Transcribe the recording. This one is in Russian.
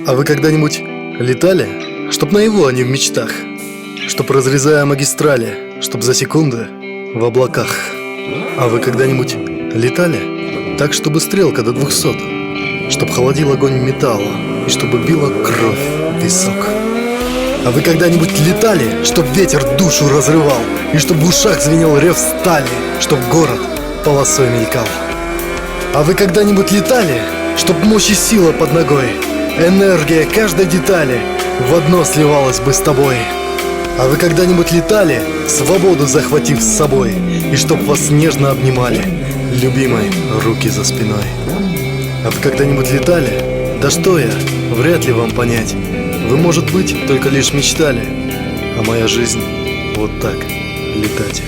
А вы когда-нибудь летали? Чтоб наяву, а не в мечтах. Чтоб разрезая магистрали, чтоб за секунды в облаках. А вы когда-нибудь летали? Так, чтобы стрелка до 200, чтоб холодил огонь металла и чтобы била кровь в висок. А вы когда-нибудь летали, чтоб ветер душу разрывал и чтоб в ушах звенел рев стали, чтоб город полосой мелькал? А вы когда-нибудь летали, чтоб мощь и сила под ногой, энергия каждой детали в одно сливалась бы с тобой? А вы когда-нибудь летали, свободу захватив с собой, и чтоб вас нежно обнимали любимой руки за спиной? А вы когда-нибудь летали? Да что я, вряд ли вам понять. Вы, может быть, только лишь мечтали, а моя жизнь вот так летать.